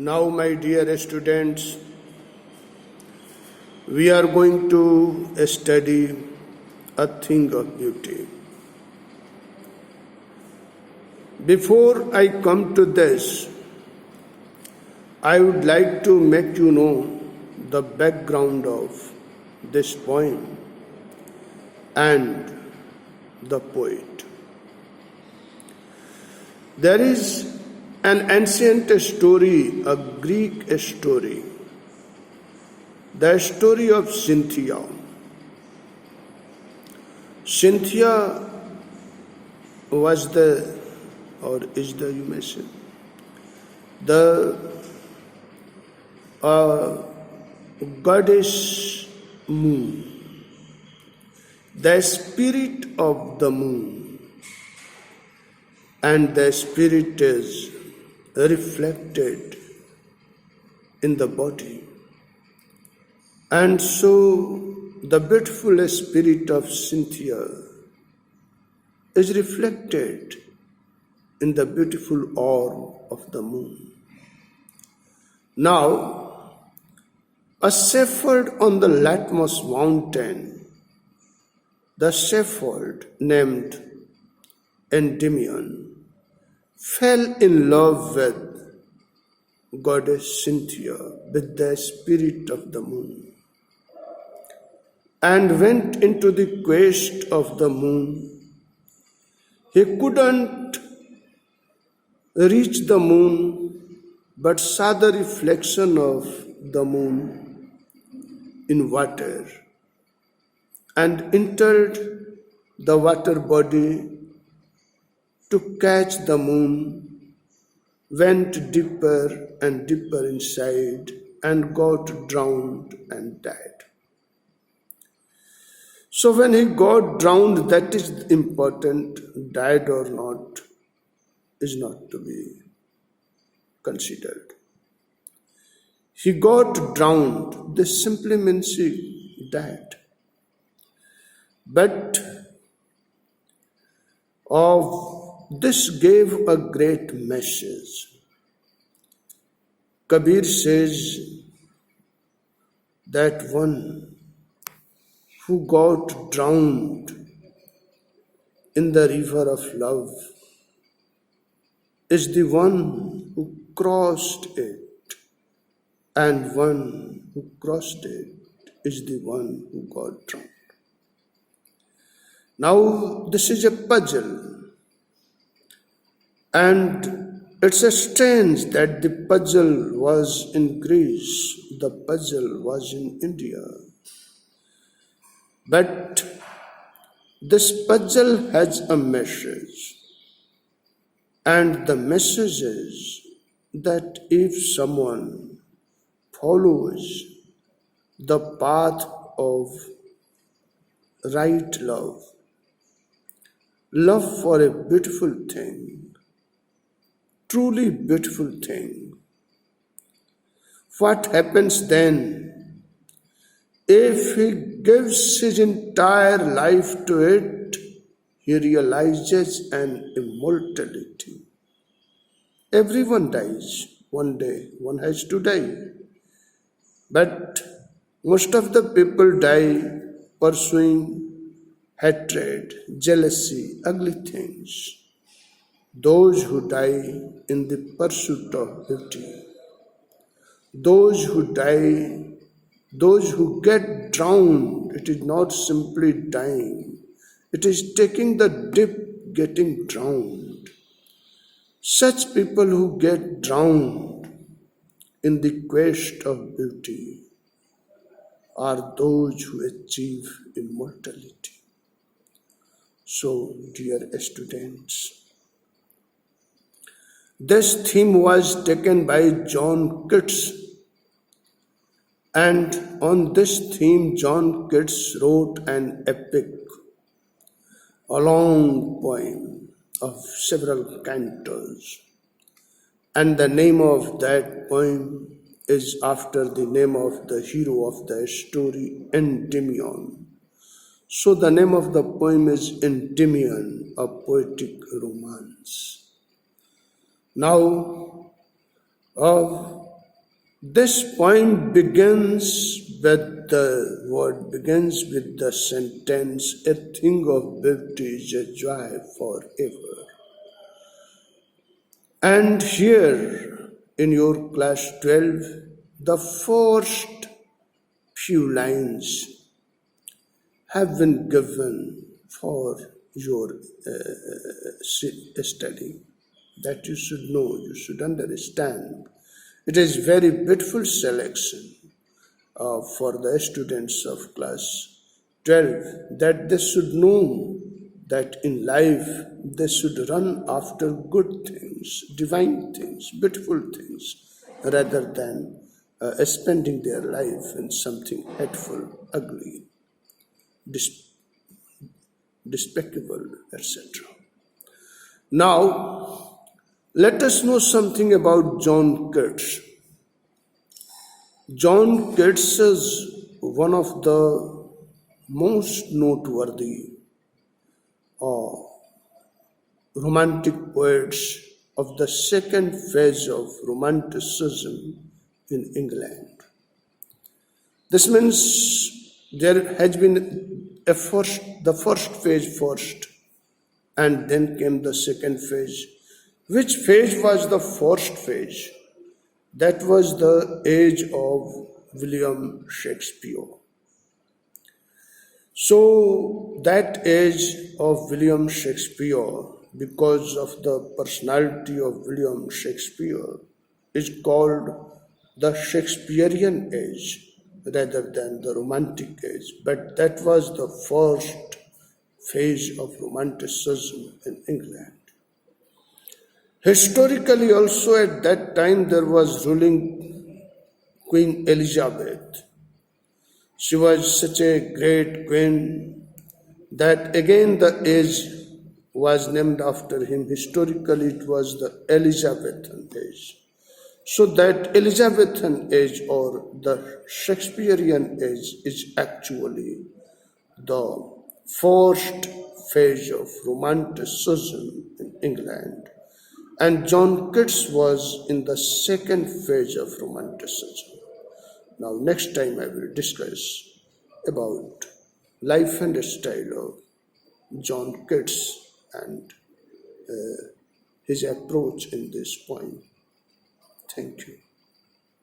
Now, my dear students, we are going to study a thing of beauty. Before I come to this, I would like to make you know the background of this poem and the poet. There is an ancient story, a Greek story, the story of Cynthia. Cynthia was is the, you may say, the goddess moon, the spirit of the moon, and the spirit is reflected in the body. And so the beautiful spirit of Cynthia is reflected in the beautiful orb of the moon. Now, a shepherd on the Latmos mountain, the shepherd named Endymion, fell in love with goddess Cynthia, with the spirit of the moon, and went into the quest of the moon. He couldn't reach the moon, but saw the reflection of the moon in water, and entered the water body to catch the moon, went deeper and deeper inside, and got drowned and died. So when he got drowned, that is important, died or not, is not to be considered. He got drowned, this simply means he died. But this gave a great message. Kabir says that one who got drowned in the river of love is the one who crossed it, and one who crossed it is the one who got drowned. Now, this is a puzzle, and it's strange that the puzzle was in Greece, the puzzle was in India. But this puzzle has a message, and the message is that if someone follows the path of right love, love for a beautiful thing, truly beautiful thing, what happens then? If he gives his entire life to it, he realizes an immortality. Everyone dies one day, one has to die. But most of the people die pursuing hatred, jealousy, ugly things. Those who die in the pursuit of beauty, those who die, those who get drowned, it is not simply dying, it is taking the dip, getting drowned. Such people who get drowned in the quest of beauty are those who achieve immortality. So, dear students, this theme was taken by John Keats, and on this theme John Keats wrote an epic, a long poem of several cantos, and the name of that poem is after the name of the hero of the story, Endymion. So the name of the poem is Endymion, a poetic romance. Now, This poem begins with the sentence, "A thing of beauty is a joy forever." And here in your class 12, the first few lines have been given for your study, that you should know, you should understand. It is very beautiful selection for the students of class 12, that they should know that in life they should run after good things, divine things, beautiful things, rather than spending their life in something hateful, ugly, despicable, etc. Now, let us know something about John Keats. John Keats is one of the most noteworthy uh, romantic poets of the second phase of Romanticism in England. This means there has been the first phase first, and then came the second phase. Which phase was the first phase? That was the age of William Shakespeare. So, that age of William Shakespeare, because of the personality of William Shakespeare, is called the Shakespearean age rather than the Romantic age. But that was the first phase of Romanticism in England. Historically, also at that time, there was ruling Queen Elizabeth. She was such a great queen that again the age was named after him. Historically, it was the Elizabethan age. So that Elizabethan age or the Shakespearean age is actually the first phase of Romanticism in England. And John Keats was in the second phase of Romanticism. Now, next time I will discuss about life and style of John Keats and his approach in this point. Thank you.